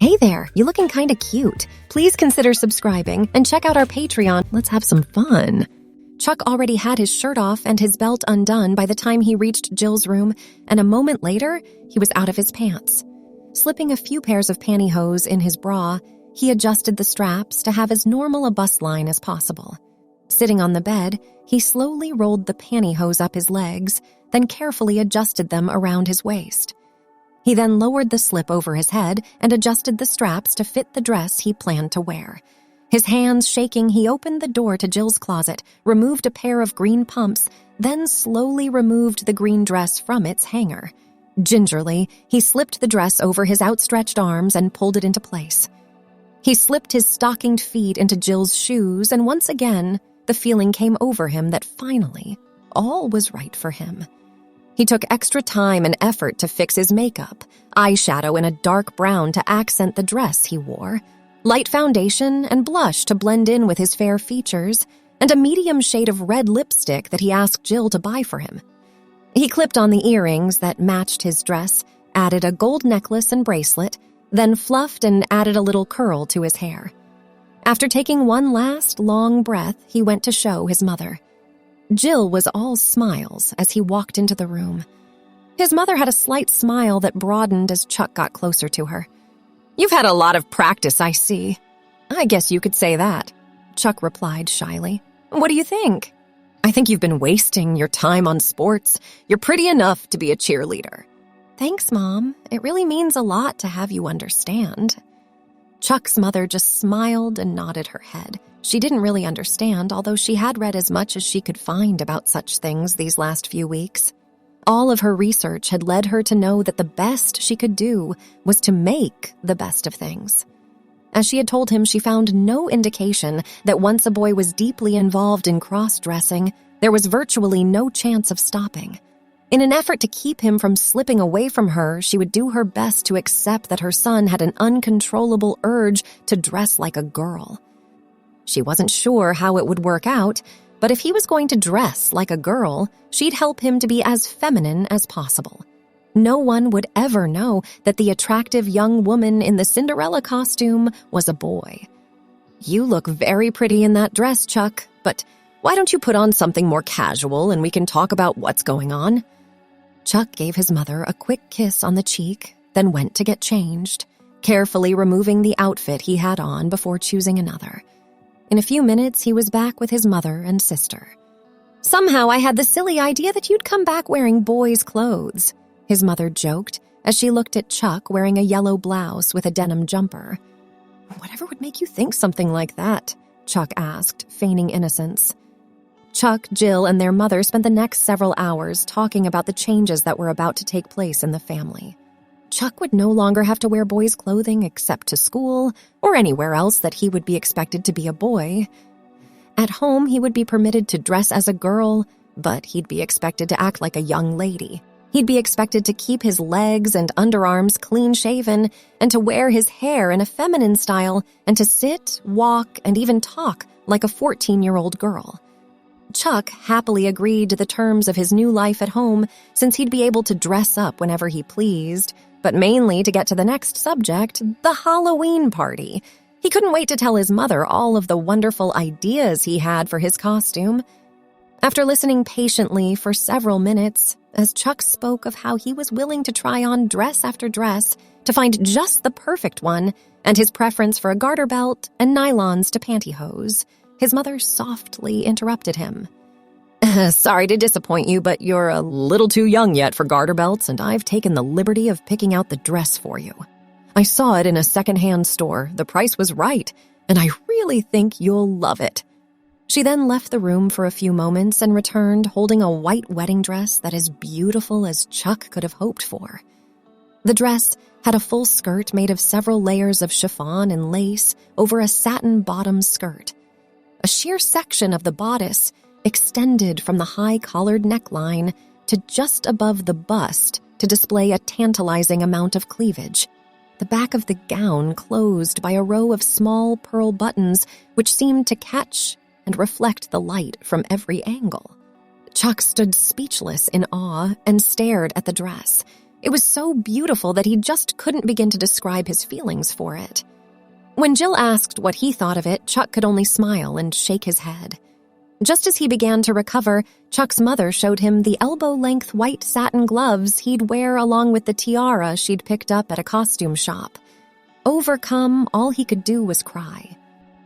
Hey there, you looking kinda cute. Please consider subscribing and check out our Patreon. Let's have some fun. Chuck already had his shirt off and his belt undone by the time he reached Jill's room, and a moment later, he was out of his pants. Slipping a few pairs of pantyhose in his bra, he adjusted the straps to have as normal a bust line as possible. Sitting on the bed, he slowly rolled the pantyhose up his legs, then carefully adjusted them around his waist. He then lowered the slip over his head and adjusted the straps to fit the dress he planned to wear. His hands shaking, he opened the door to Jill's closet, removed a pair of green pumps, then slowly removed the green dress from its hanger. Gingerly, he slipped the dress over his outstretched arms and pulled it into place. He slipped his stockinged feet into Jill's shoes, and once again, the feeling came over him that finally, all was right for him. He took extra time and effort to fix his makeup, eyeshadow in a dark brown to accent the dress he wore, light foundation and blush to blend in with his fair features, and a medium shade of red lipstick that he asked Jill to buy for him. He clipped on the earrings that matched his dress, added a gold necklace and bracelet, then fluffed and added a little curl to his hair. After taking one last long breath, he went to show his mother. Jill was all smiles as he walked into the room. His mother had a slight smile that broadened as Chuck got closer to her. "You've had a lot of practice, I see." "I guess you could say that," Chuck replied shyly. "What do you think?" "I think you've been wasting your time on sports. You're pretty enough to be a cheerleader." "Thanks, Mom. It really means a lot to have you understand." Chuck's mother just smiled and nodded her head. She didn't really understand, although she had read as much as she could find about such things these last few weeks. All of her research had led her to know that the best she could do was to make the best of things. As she had told him, she found no indication that once a boy was deeply involved in cross-dressing, there was virtually no chance of stopping. In an effort to keep him from slipping away from her, she would do her best to accept that her son had an uncontrollable urge to dress like a girl. She wasn't sure how it would work out, but if he was going to dress like a girl, she'd help him to be as feminine as possible. No one would ever know that the attractive young woman in the Cinderella costume was a boy. "You look very pretty in that dress, Chuck, but why don't you put on something more casual and we can talk about what's going on?" Chuck gave his mother a quick kiss on the cheek, then went to get changed, carefully removing the outfit he had on before choosing another. In a few minutes, he was back with his mother and sister. "Somehow I had the silly idea that you'd come back wearing boys' clothes," his mother joked as she looked at Chuck wearing a yellow blouse with a denim jumper. "Whatever would make you think something like that?" Chuck asked, feigning innocence. Chuck, Jill, and their mother spent the next several hours talking about the changes that were about to take place in the family. Chuck would no longer have to wear boys' clothing except to school or anywhere else that he would be expected to be a boy. At home, he would be permitted to dress as a girl, but he'd be expected to act like a young lady. He'd be expected to keep his legs and underarms clean-shaven and to wear his hair in a feminine style and to sit, walk, and even talk like a 14-year-old girl. Chuck happily agreed to the terms of his new life at home since he'd be able to dress up whenever he pleased, but mainly to get to the next subject, the Halloween party. He couldn't wait to tell his mother all of the wonderful ideas he had for his costume. After listening patiently for several minutes, as Chuck spoke of how he was willing to try on dress after dress to find just the perfect one, and his preference for a garter belt and nylons to pantyhose, his mother softly interrupted him. "Sorry to disappoint you, but you're a little too young yet for garter belts, and I've taken the liberty of picking out the dress for you. I saw it in a secondhand store, the price was right, and I really think you'll love it." She then left the room for a few moments and returned holding a white wedding dress that is beautiful as Chuck could have hoped for. The dress had a full skirt made of several layers of chiffon and lace over a satin bottom skirt. A sheer section of the bodice extended from the high-collared neckline to just above the bust to display a tantalizing amount of cleavage. The back of the gown closed by a row of small pearl buttons which seemed to catch and reflect the light from every angle. Chuck stood speechless in awe and stared at the dress. It was so beautiful that he just couldn't begin to describe his feelings for it. When Jill asked what he thought of it, Chuck could only smile and shake his head. Just as he began to recover, Chuck's mother showed him the elbow-length white satin gloves he'd wear along with the tiara she'd picked up at a costume shop. Overcome, all he could do was cry.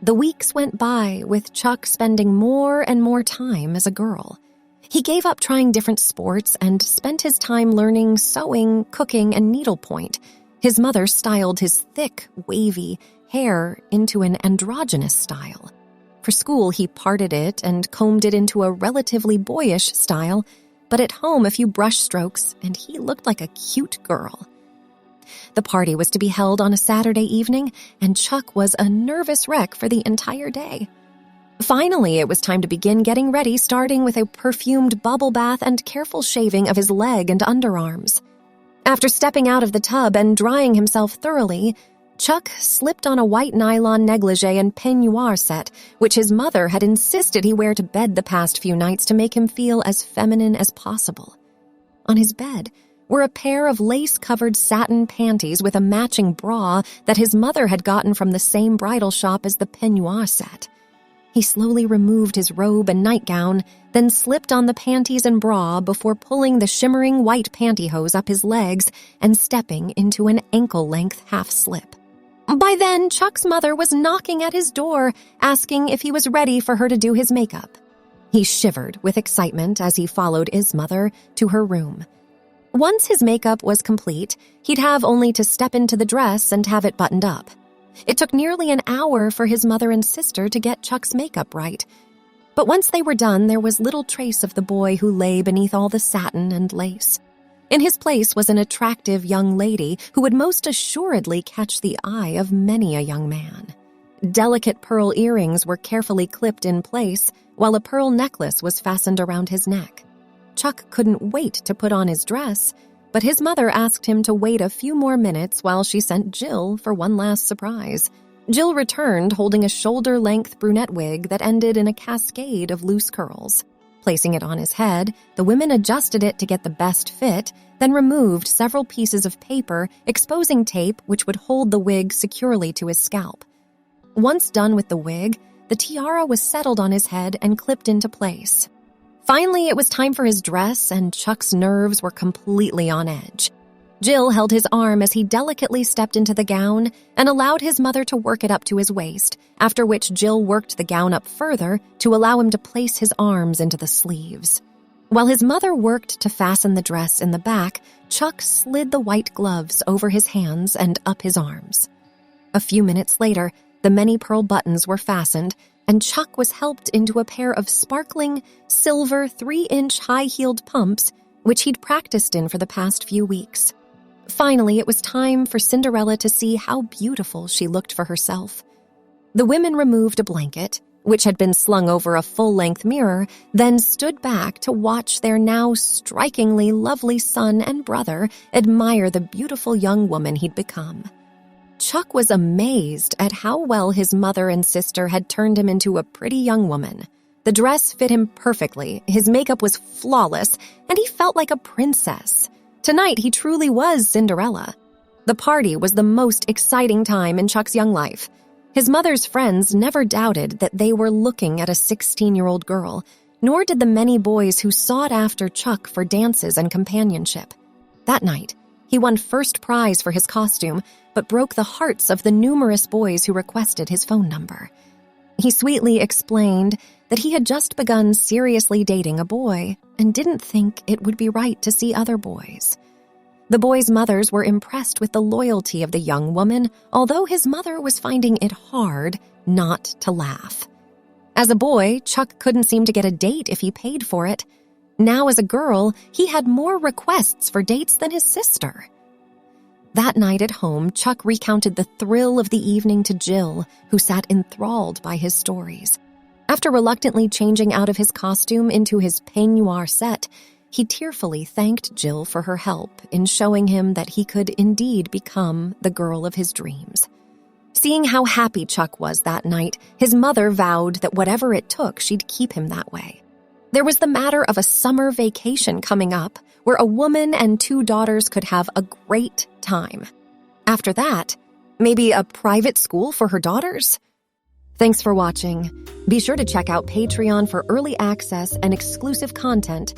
The weeks went by, with Chuck spending more and more time as a girl. He gave up trying different sports and spent his time learning sewing, cooking, and needlepoint. His mother styled his thick, wavy hair into an androgynous style. For school, he parted it and combed it into a relatively boyish style, but at home a few brush strokes, and he looked like a cute girl. The party was to be held on a Saturday evening, and Chuck was a nervous wreck for the entire day. Finally, it was time to begin getting ready, starting with a perfumed bubble bath and careful shaving of his leg and underarms. After stepping out of the tub and drying himself thoroughly, Chuck slipped on a white nylon negligee and peignoir set, which his mother had insisted he wear to bed the past few nights to make him feel as feminine as possible. On his bed were a pair of lace-covered satin panties with a matching bra that his mother had gotten from the same bridal shop as the peignoir set. He slowly removed his robe and nightgown, then slipped on the panties and bra before pulling the shimmering white pantyhose up his legs and stepping into an ankle-length half-slip. By then, Chuck's mother was knocking at his door, asking if he was ready for her to do his makeup. He shivered with excitement as he followed his mother to her room. Once his makeup was complete, he'd have only to step into the dress and have it buttoned up. It took nearly an hour for his mother and sister to get Chuck's makeup right. But once they were done, there was little trace of the boy who lay beneath all the satin and lace. In his place was an attractive young lady who would most assuredly catch the eye of many a young man. Delicate pearl earrings were carefully clipped in place, while a pearl necklace was fastened around his neck. Chuck couldn't wait to put on his dress, but his mother asked him to wait a few more minutes while she sent Jill for one last surprise. Jill returned holding a shoulder-length brunette wig that ended in a cascade of loose curls. Placing it on his head, the women adjusted it to get the best fit, then removed several pieces of paper, exposing tape which would hold the wig securely to his scalp. Once done with the wig, the tiara was settled on his head and clipped into place. Finally, it was time for his dress, and Chuck's nerves were completely on edge. Jill held his arm as he delicately stepped into the gown and allowed his mother to work it up to his waist, after which Jill worked the gown up further to allow him to place his arms into the sleeves. While his mother worked to fasten the dress in the back, Chuck slid the white gloves over his hands and up his arms. A few minutes later, the many pearl buttons were fastened, and Chuck was helped into a pair of sparkling, silver 3-inch high-heeled pumps, which he'd practiced in for the past few weeks. Finally, it was time for Cinderella to see how beautiful she looked for herself. The women removed a blanket, which had been slung over a full-length mirror, then stood back to watch their now strikingly lovely son and brother admire the beautiful young woman he'd become. Chuck was amazed at how well his mother and sister had turned him into a pretty young woman. The dress fit him perfectly, his makeup was flawless, and he felt like a princess. Tonight, he truly was Cinderella. The party was the most exciting time in Chuck's young life. His mother's friends never doubted that they were looking at a 16-year-old girl, nor did the many boys who sought after Chuck for dances and companionship. That night, he won first prize for his costume, but broke the hearts of the numerous boys who requested his phone number. He sweetly explained that he had just begun seriously dating a boy and didn't think it would be right to see other boys. The boys' mothers were impressed with the loyalty of the young woman, although his mother was finding it hard not to laugh. As a boy, Chuck couldn't seem to get a date if he paid for it. Now as a girl, he had more requests for dates than his sister. That night at home, Chuck recounted the thrill of the evening to Jill, who sat enthralled by his stories. After reluctantly changing out of his costume into his peignoir set, he tearfully thanked Jill for her help in showing him that he could indeed become the girl of his dreams. Seeing how happy Chuck was that night, his mother vowed that whatever it took, she'd keep him that way. There was the matter of a summer vacation coming up where a woman and 2 daughters could have a great time. After that, maybe a private school for her daughters? Thanks for watching. Be sure to check out Patreon for early access and exclusive content.